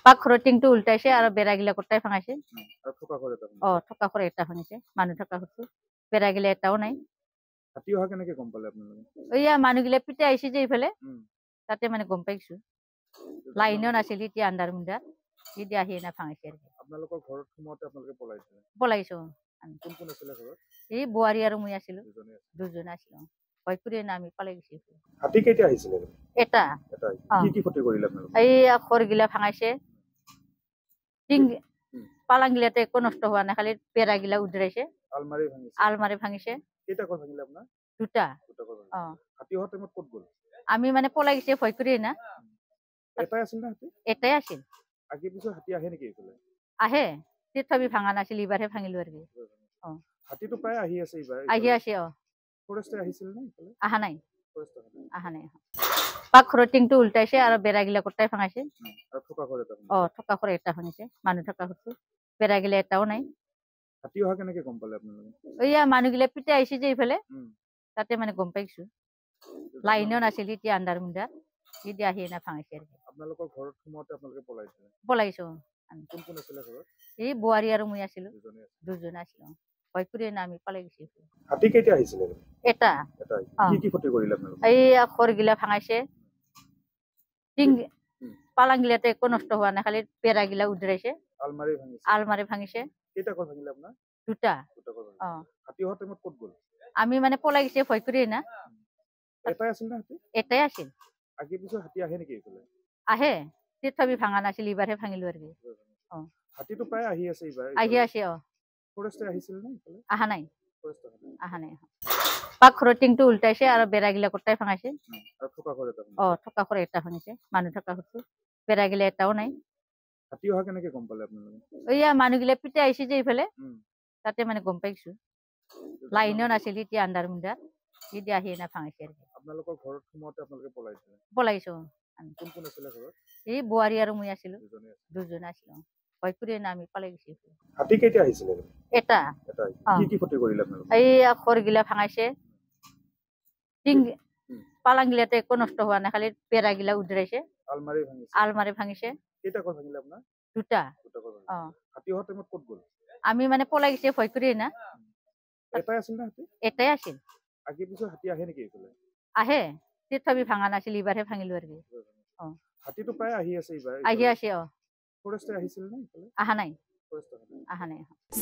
পাকঘৰৰ টিংটো উল্টাইছে আৰু বেৰাগিলা কটাই ভাঙাইছে। আৰু থকা ঘৰ এটা থকা ঘৰ এটা শুনিছে, মানুহ থকা ঘৰটো বেৰাগিলা এটাও নাই। হাতী অহা কেনেকে গম পালে আপোনালোকে? এইয়া মানুহগিলা পিটাই আহিছে যে এইফালে, তাতে মানে গম পাইছো। লাইনো নাছিল, এতিয়া আন্ধাৰ মুন্ধাৰ, এতিয়া আহি এনে ভাঙিছে আৰু। আপোনালোকৰ ঘৰত সোমাওঁতে আপোনালোকে পলাইছিলে? পলাইছো। কোন কোন আছিলে ঘৰত? এই বোৱাৰী আৰু মই আছিলো, দুজনে আছিলো। ভয় কৰি আমি পলাই গৈছো। হাতী কেতিয়া আহিছিলে? এটা। কি কি ক্ষতি কৰিলে আপোনালোকে? এই ঘৰগিলা ভাঙাইছে, টিং পালাং গিলাতে একো নষ্ট হোৱা নাই, খালি বেৰাগিলা উদ্ৰাইছে। আলমাৰি ভাঙিছে। কেইটা ঘৰ ভাঙিলে আপোনাৰ? দুটা। হাতী অহাৰ টাইমত ক'ত গ'ল? আমি মানে পলাই গৈছে ভয় কৰি না। এটাই আছিল না হাতী? এটাই আছিল। আগে পিছত হাতী আহে নেকি এইফালে? আহে, তথাপি ভাঙা নাছিল, এইবাৰহে ভাঙিলো আৰু। হাতীটো প্ৰায় আহি আছে এইবাৰ? আহি আছে। ফৰেষ্টে আহিছিল নে এইফালে? আহা নাই। পাকঘৰৰ টিংটো উল্টাইছে আৰু বেৰাগিলা কটাই ভাঙাইছে। আৰু থকা ঘৰ এটা থকা ঘৰ এটা শুনিছে, মানুহ থকা ঘৰটো বেৰাগিলা এটাও নাই। হাতী অহা কেনেকে গম পালে আপোনালোকে? এইয়া মানুহগিলা পিটাই আহিছে যে এইফালে, তাতে মানে গম পাইছো। লাইনো নাছিল, এতিয়া আন্ধাৰ মুন্ধাৰ, এতিয়া আহি এনে ভাঙিছে আৰু। আপোনালোকৰ ঘৰত সোমাওঁতে আপোনালোকে পলাইছিলে? পলাইছো। কোন কোন আছিলে ঘৰত? এই বোৱাৰী আৰু মই আছিলো, দুজনে আছিলো। ভয় কৰি আমি পলাই গৈছো। হাতী কেতিয়া আহিছিলে? এটা। কি কি ক্ষতি কৰিলে আপোনালোকে? এই ঘৰগিলা ভাঙাইছে, টিং পালাং গিলাতে একো নষ্ট হোৱা নাই, খালি বেৰাগিলা উদ্ৰাইছে। আলমাৰি ভাঙিছে। কেইটা ঘৰ ভাঙিলে আপোনাৰ? দুটা। হাতী অহাৰ টাইমত ক'ত গ'ল? আমি মানে পলাই গৈছে ভয় কৰি না। এটাই আছিল না হাতী? এটাই আছিল। আগে পিছত হাতী আহে নেকি এইফালে? আহে, তথাপি ভাঙা নাছিল, এইবাৰহে ভাঙিলো আৰু। হাতীটো প্ৰায় আহি আছে এইবাৰ? আহি আছে। ফৰেষ্টে আহিছিল নে এইফালে? আহা নাই। পাকঘৰৰ টিংটো উল্টাইছে আৰু বেৰাগিলা কটাই ভাঙাইছে। আৰু থকা ঘৰ এটা থকা ঘৰ এটা শুনিছে, মানুহ থকা ঘৰটো বেৰাগিলা এটাও নাই। হাতী অহা কেনেকে গম পালে আপোনালোকে? এইয়া মানুহগিলা পিটাই আহিছে যে এইফালে, তাতে মানে গম পাইছো। লাইনো নাছিল, এতিয়া আন্ধাৰ মুন্ধাৰ, এতিয়া আহি এনে ভাঙিছে আৰু। আপোনালোকৰ ঘৰত সোমাওঁতে আপোনালোকে পলাইছিলে? পলাইছো। কোন কোন আছিলে ঘৰত? এই বোৱাৰী আৰু মই আছিলো, দুজনে আছিলো। ভয় কৰি আমি পলাই গৈছো। হাতী কেতিয়া আহিছিলে? এটা। কি কি ক্ষতি কৰিলে আপোনালোকে? এই ঘৰগিলা ভাঙাইছে, টিং পালাং গিলাতে একো নষ্ট হোৱা নাই, খালি বেৰাগিলা উদ্ৰাইছে। আলমাৰি ভাঙিছে। কেইটা ঘৰ ভাঙিলে আপোনাৰ? দুটা। হাতী অহাৰ টাইমত ক'ত গ'ল? আমি মানে পলাই গৈছে ভয় কৰি না। এটাই আছিল না হাতী? এটাই আছিল। আগে পিছত হাতী আহে নেকি এইফালে? আহে, তথাপি ভাঙা নাছিল, এইবাৰহে ভাঙিলো আৰু। হাতীটো প্ৰায় আহি আছে এইবাৰ? আহি আছে। ফৰেষ্টে আহিছিল নে এইফালে? আহা নাই।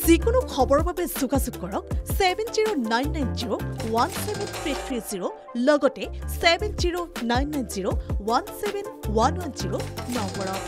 যিকোনো খবৰৰ বাবে যোগাযোগ কৰক 7099017330 লগতে 7099017110 নম্বৰত।